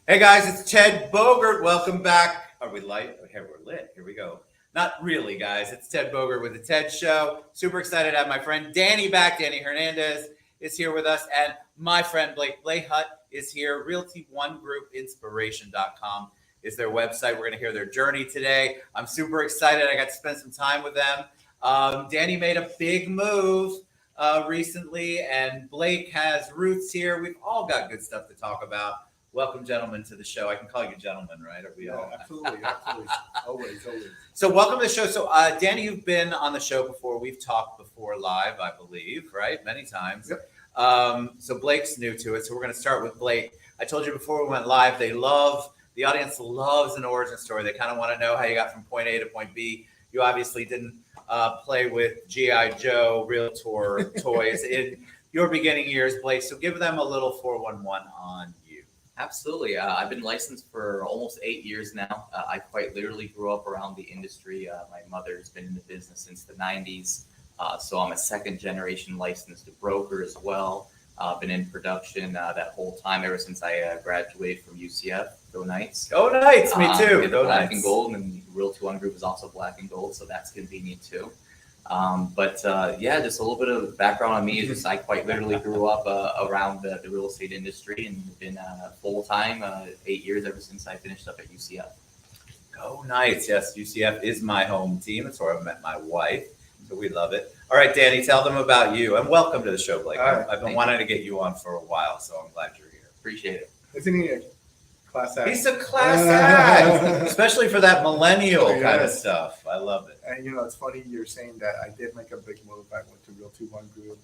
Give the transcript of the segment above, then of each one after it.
Hey guys, it's Ted Bogert. Welcome back. Are we light? Okay, we're lit. Here we go. Not really, guys. It's Ted Bogert with the Ted Show. Super excited to have my friend Danny back. Danny Hernandez is here with us, and my friend Blake Blahut is here. Realty One Group Inspiration.com is their website. We're going to hear their journey today. I'm super excited. I got to spend some time with them. Danny made a big move recently, and Blake has roots here. We've all got good stuff to talk about. Welcome, gentlemen, to the show. I can call you gentlemen, right? Are we all? Absolutely. Always. So welcome to the show. So Danny, you've been on the show before. We've talked before live, I believe, right? Many times. Yep. So Blake's new to it. So we're going to start with Blake. I told you before we went live, the audience loves an origin story. They kind of want to know how you got from point A to point B. You obviously didn't play with G.I. Joe Realtor toys in your beginning years, Blake. So give them a little 411 on you. Absolutely. I've been licensed for almost 8 years now. I quite literally grew up around the industry. My mother's been in the business since the 90s. So I'm a second generation licensed broker as well. Been in production that whole time ever since I graduated from UCF. Go Knights. Go Knights. Me too. Go Black and Gold, and Realty One Group is also Black and Gold, so that's convenient too. Just a little bit of background on me is just I quite literally grew up around the real estate industry and been full time 8 years ever since I finished up at UCF. Go Knights. Yes, UCF is my home team. That's where I met my wife. So we love it. All right, Danny, tell them about you and welcome to the show, Blake. Right, I've been wanting to get you on for a while, so I'm glad you're here. Appreciate it. Isn't he a class act? He's a class act, especially for that millennial kind of stuff. I love it. And it's funny you're saying that. I did make a big move. I went to Realty One Group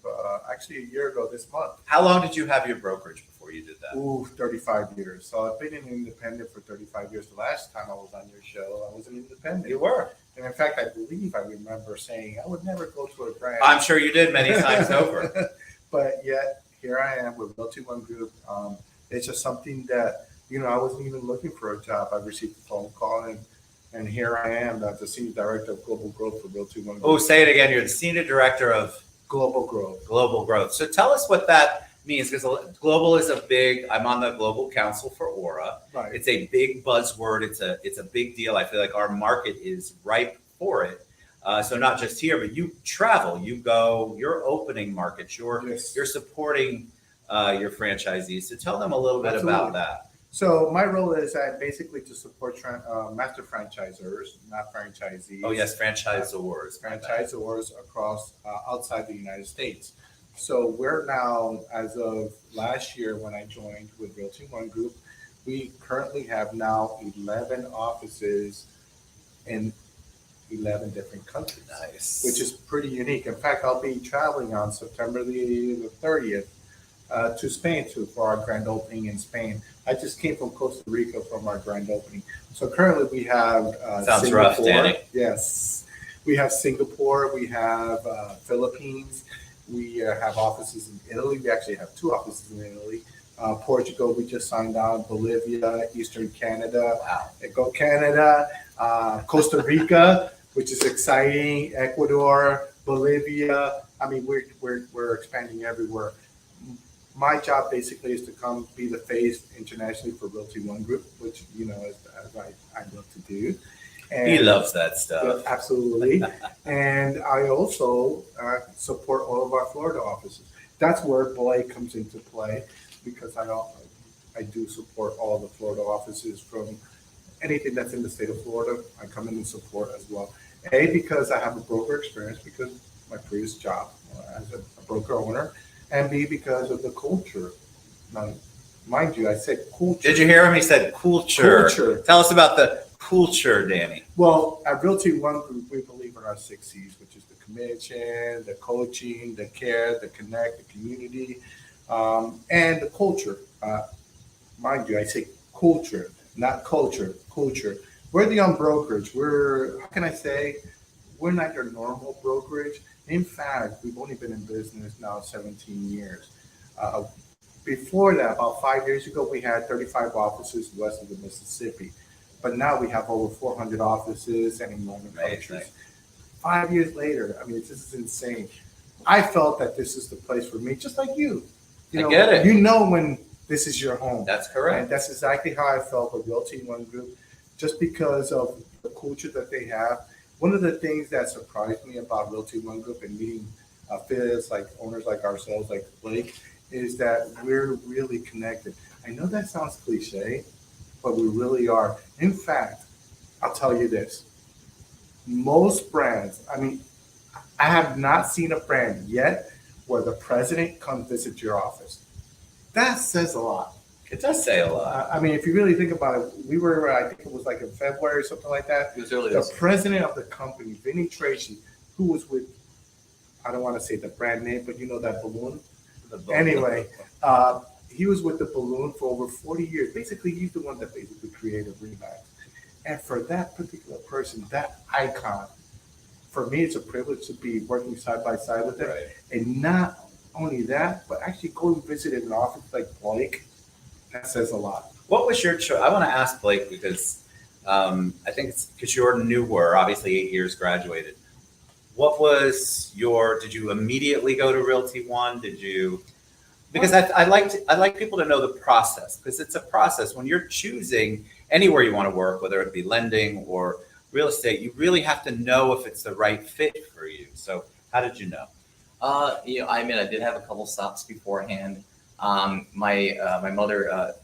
actually a year ago this month. How long did you have your brokerage before you did that? 35 years. So I've been an independent for 35 years. The last time I was on your show, I was an independent. You were. And in fact, I remember saying I would never go to a branch. I'm sure you did many times over. But yet here I am with Realty One Group. It's just something that, I wasn't even looking for a job. I received a phone call and here I am as the Senior Director of Global Growth for Realty One Group. Oh, say it again. You're the Senior Director of Global Growth. Global Growth. So tell us what that means, because global is I'm on the Global Council for Aura. Right. It's a big buzzword. It's a big deal. I feel like our market is ripe for it. So not just here, but you travel, you go, you're opening markets, you're supporting your franchisees. So tell them a little bit about that. So my role is basically to support master franchisors, not franchisees. Oh yes, franchisors. Franchisors across outside the United States. So we're now, as of last year when I joined with Realty One Group, we currently have now 11 offices in 11 different countries. Nice. Which is pretty unique. In fact, I'll be traveling on September the 30th to Spain for our grand opening in Spain. I just came from Costa Rica from our grand opening. So currently we have Sounds Singapore. rough, Danny. Yes. We have Singapore. We have Philippines. We have offices in Italy. We actually have 2 offices in Italy. Portugal, we just signed on. Bolivia, Eastern Canada. Wow. Go Canada. Costa Rica, which is exciting. Ecuador, Bolivia. I mean, we're expanding everywhere. My job basically is to come be the face internationally for Realty One Group, which, as I love to do. And He loves that stuff. yeah, absolutely. And I also support all of our Florida offices. That's where Blake comes into play, because I do support all the Florida offices from anything that's in the state of Florida. I come in and support as well. A, because I have a broker experience because of my previous job as a broker owner, and B, because of the culture. Now, mind you, I said culture. Did you hear him? He said COOLTURE. Culture. Tell us about the COOLTURE, Danny. Well, at Realty One Group, we believe in our 6 C's, which is the commission, the coaching, the care, the connect, the community, and the culture. Mind you, I say culture, not culture, culture. We're the brokerage. We're not your normal brokerage. In fact, we've only been in business now 17 years. Before that, about 5 years ago, we had 35 offices west of the Mississippi. But now we have over 400 offices and in 11 countries. 5 years later, I mean, this is insane. I felt that this is the place for me, just like you. I get it. You know when this is your home. That's And correct. that's exactly how I felt with Realty One Group, just because of the culture that they have. One of the things that surprised me about Realty One Group and meeting affiliates like owners like ourselves, like Blake, is that we're really connected. I know that sounds cliche, but we really are. In fact, I'll tell you this. Most brands, I mean, I have not seen a brand yet where the president comes visit your office. That says a lot. It does say a lot. I mean, if you really think about it, we were, I think it was like in February or something like that. It was early The this year. president of the company, Vinny Tracy, who was with, I don't want to say the brand name, but you know that balloon? Anyway, he was with the balloon for over 40 years. Basically, he's the one that basically created Remax. And for that particular person, that icon, for me, it's a privilege to be working side by side with him. Right. And not only that, but actually go and visit an office like Blake, that says a lot. What was your choice? I want to ask Blake because I think it's because you're newer, obviously 8 years graduated. What was did you immediately go to Realty One? Did you, because I like people to know the process, because it's a process. When you're choosing anywhere you want to work, whether it be lending or real estate, you really have to know if it's the right fit for you. So how did you know? I mean, I did have a couple stops beforehand. My mother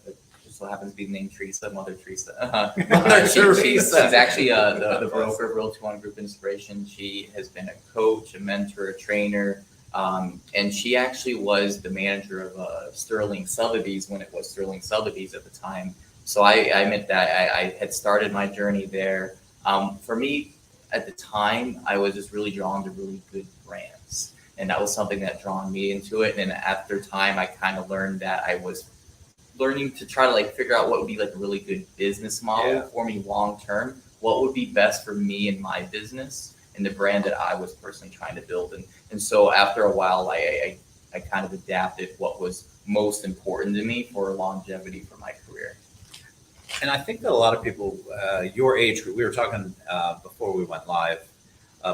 just so happens to be named Teresa, Mother Teresa. Mother Teresa. She's actually the broker of Realty One Group Inspiration. She has been a coach, a mentor, a trainer, and she actually was the manager of Sterling Sotheby's when it was Sterling Sotheby's at the time. So I meant that I had started my journey there. For me, at the time, I was just really drawn to really good brands. And that was something that drawn me into it. And after time, I kind of learned that I was learning to try to like figure out what would be like a really good business model for me long term. What would be best for me and my business and the brand that I was personally trying to build. And so after a while, I kind of adapted what was most important to me for longevity for my career. And I think that a lot of people, your age group, we were talking before we went live,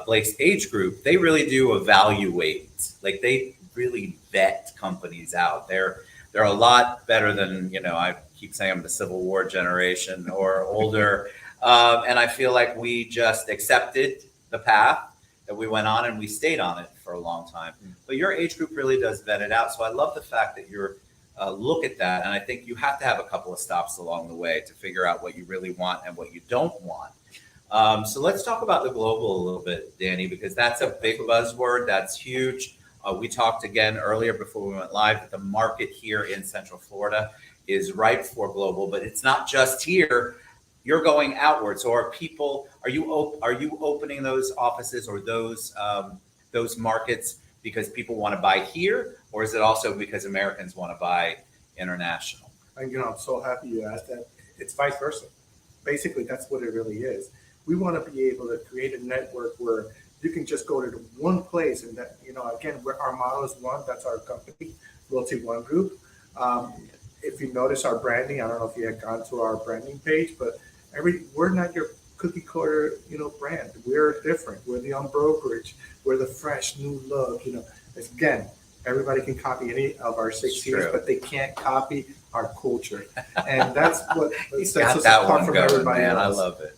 Blake's age group, they really do evaluate, like they really vet companies out. They're a lot better than, I keep saying I'm the Civil War generation or older. And I feel like we just accepted the path that we went on and we stayed on it for a long time. But your age group really does vet it out. So I love the fact that you're look at that. And I think you have to have a couple of stops along the way to figure out what you really want and what you don't want. So let's talk about the global a little bit, Danny, because that's a big buzzword. That's huge. We talked again earlier before we went live that the market here in Central Florida is ripe for global, but it's not just here. You're going outward. So are you opening those offices or those markets because people want to buy here, or is it also because Americans want to buy international? And I'm so happy you asked that. It's vice versa. Basically, that's what it really is. We want to be able to create a network where you can just go to one place, and that again, our model is one. That's our company, Realty One Group. If you notice our branding, I don't know if you had gone to our branding page, but we're not your cookie cutter, brand. We're different. We're the brokerage. We're the fresh new look. Again, everybody can copy any of our 6 years, but they can't copy our culture, and that's what He's sets got us that apart one from going, everybody man. else. I love it.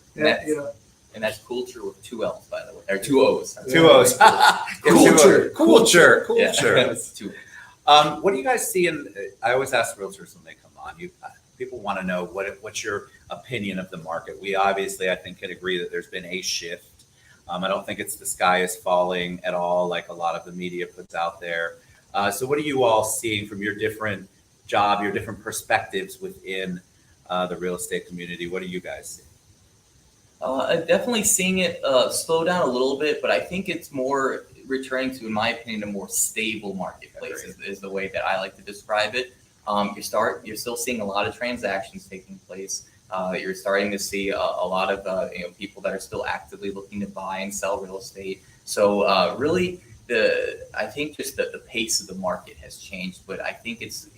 And that's COOLTURE with 2 L's, by the way, or 2 O's. Two O's. Culture. Culture. Yeah. Culture. It's 2. What do you guys see I always ask realtors when they come on, people want to know what's your opinion of the market. We obviously, I think, can agree that there's been a shift. I don't think it's the sky is falling at all, like a lot of the media puts out there. So what are you all seeing from your different job, your different perspectives within the real estate community? What do you guys see? Definitely seeing it slow down a little bit, but I think it's more returning to, in my opinion, a more stable marketplace is the way that I like to describe it. You're still seeing a lot of transactions taking place. You're starting to see a lot of people that are still actively looking to buy and sell real estate. So really, I think just the pace of the market has changed, but I think it's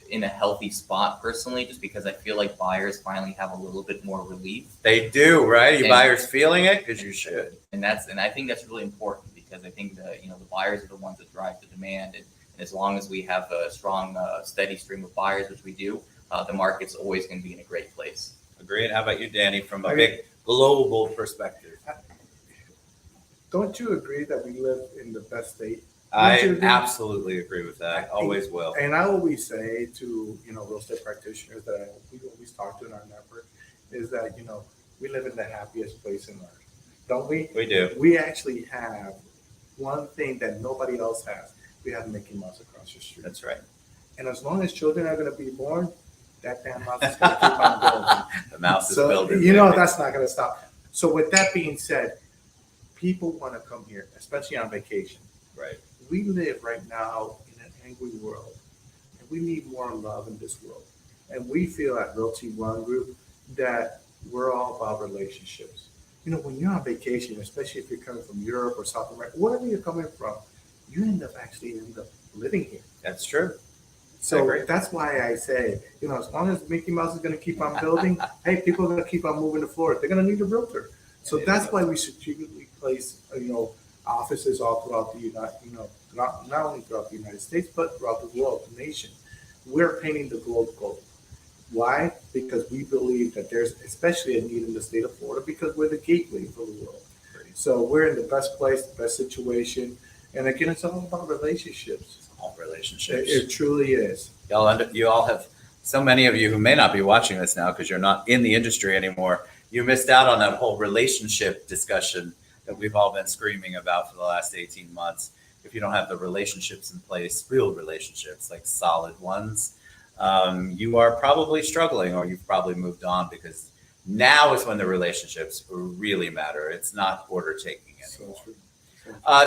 in a healthy spot personally, just because I feel like buyers finally have a little bit more relief. They do, right? You buyers feeling it because you should, and I think that's really important because I think the buyers are the ones that drive the demand, and As long as we have a strong, steady stream of buyers, which we do, the market's always going to be in a great place. Agreed. How about you, Danny, from a big global perspective? Don't you agree that we live in the best state? I absolutely agree with that. Always will. And I always say to, real estate practitioners that we always talk to in our network is that, we live in the happiest place in earth, don't we? We do. We actually have one thing that nobody else has. We have Mickey Mouse across the street. That's right. And as long as children are going to be born, that damn mouse is going to keep on building. The mouse is building. That's not going to stop. So with that being said, people want to come here, especially on vacation. Right. We live right now in an angry world, and we need more love in this world. And we feel at Realty One Group that we're all about relationships. When you're on vacation, especially if you're coming from Europe or South America, wherever you're coming from, you end up living here. That's true. So that's why I say, as long as Mickey Mouse is going to keep on building, hey, people are going to keep on moving to Florida. They're going to need a realtor. So that's why we strategically place, offices all throughout the not only throughout the United States, but throughout the world, the nation. We're painting the globe gold. Why? Because we believe that there's especially a need in the state of Florida because we're the gateway for the world. So we're in the best place, the best situation. And again, it's all about relationships. It's all relationships. It truly is. You all have, so many of you who may not be watching this now because you're not in the industry anymore, you missed out on that whole relationship discussion that we've all been screaming about for the last 18 months. If you don't have the relationships in place, real relationships, like solid ones, you are probably struggling or you've probably moved on because now is when the relationships really matter. It's not order taking anymore.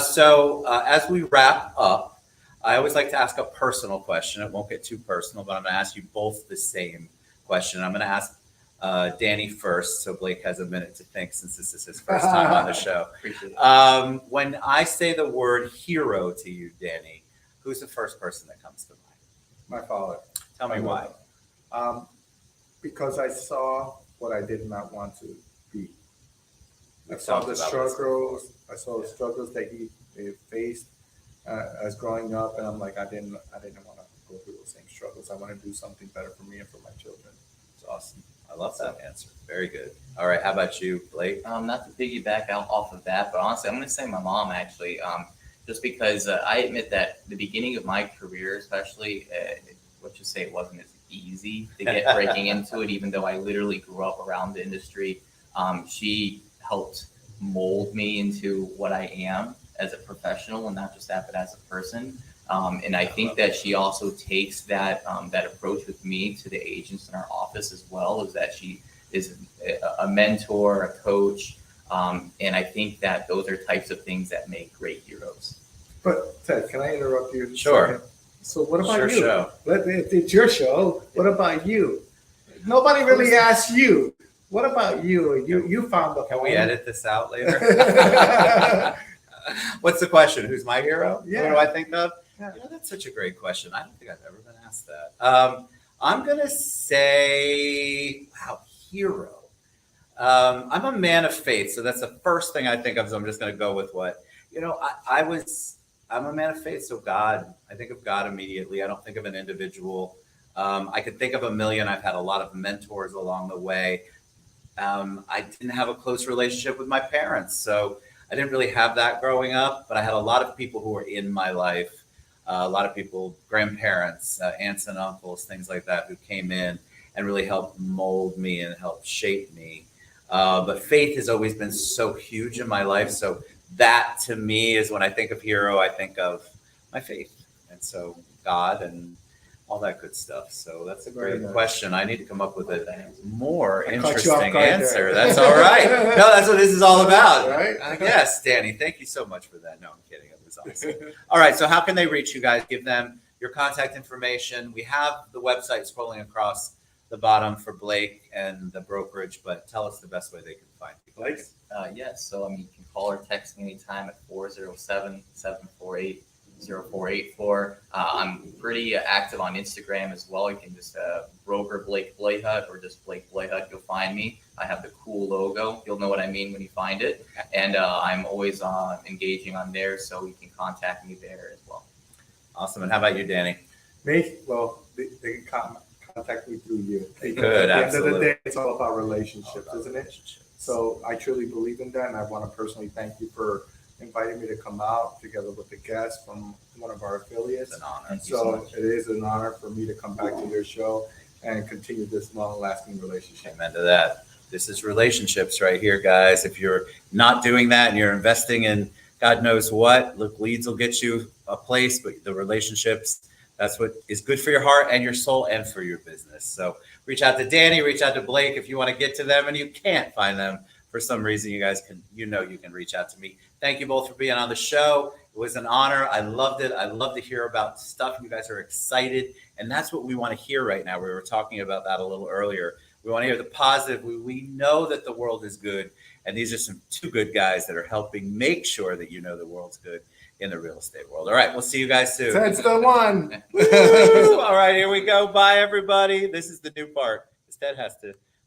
So as we wrap up, I always like to ask a personal question. It won't get too personal, but I'm going to ask you both the same question. I'm going to ask Danny first, so Blake has a minute to think since this is his first time on the show. Appreciate it. When I say the word hero to you, Danny, who's the first person that comes to mind? My father. Tell me why. Because I saw what I did not want to be. I We've saw talked the about struggles. I saw the struggles that he faced as growing up, and I'm like, I didn't want to go through those same struggles. I want to do something better for me and for my children. It's awesome. I love that answer. Very good. All right. How about you, Blake? Not to piggyback off of that, but honestly, I'm going to say my mom actually, just because I admit that the beginning of my career, especially, let's just say it wasn't as easy to get breaking into it, even though I literally grew up around the industry. She helped mold me into what I am as a professional and not just that, but as a person. And I think that she also takes that approach with me to the agents in our office as well, is that she is a mentor, a coach. And I think that those are types of things that make great heroes. But Ted, can I interrupt you? Sure. So what about Sure you? show. It's your show. What about you? Nobody really asked you. What about you? You found the Can we home. edit this out later? What's the question? Who's my hero? Yeah. What do I think of? Yeah. That's such a great question. I don't think I've ever been asked that. I'm going to say, wow, hero. I'm a man of faith. So that's the first thing I think of. So I'm just going to go with what, I'm a man of faith. So God, I think of God immediately. I don't think of an individual. I could think of a million. I've had a lot of mentors along the way. I didn't have a close relationship with my parents. So I didn't really have that growing up, but I had a lot of people who were in my life. A lot of people, grandparents, aunts and uncles, things like that, who came in and really helped mold me and helped shape me. But faith has always been so huge in my life. So that to me is when I think of hero, I think of my faith. And so God and all that good stuff. So that's a great question. I need to come up with a more interesting answer. That's all right. No, that's what this is all about. Right? Yes, Danny, thank you so much for that. No, I'm kidding. It was awesome. All right. So how can they reach you guys? Give them your contact information. We have the website scrolling across the bottom for Blake and the brokerage, but tell us the best way they can find you. Blake? Yes. So, you can call or text me anytime at 407-748-0484. I'm pretty active on Instagram as well. You can just broker Blake Blahut or just Blake Blahut. You'll find me. I have the cool logo. You'll know what I mean when you find it. And I'm always engaging on there, so you can contact me there as well. Awesome. And how about you, Danny? Me, well, they can contact me through you. They Because could, at the end of absolutely. the day, it's all about relationships, isn't it? So I truly believe in that, and I want to personally thank you for inviting me to come out together with a guest from one of our affiliates. It's an honor. Thank you so So much. it is an honor for me to come back to your show and continue this long-lasting relationship. Amen to that. This is relationships right here, guys. If you're not doing that and you're investing in God knows what, look, leads will get you a place, but the relationships, that's what is good for your heart and your soul and for your business. So reach out to Danny, reach out to Blake if you want to get to them and you can't find them for some reason. You guys can, you can reach out to me. Thank you both for being on the show. It was an honor. I loved it. I love to hear about stuff. You guys are excited. And that's what we want to hear right now. We were talking about that a little earlier. We want to hear the positive. We know that the world is good. And these are two good guys that are helping make sure that the world's good in the real estate world. All right. We'll see you guys soon. Ted's the one. All right. Here we go. Bye, everybody. This is the new part. Ted has to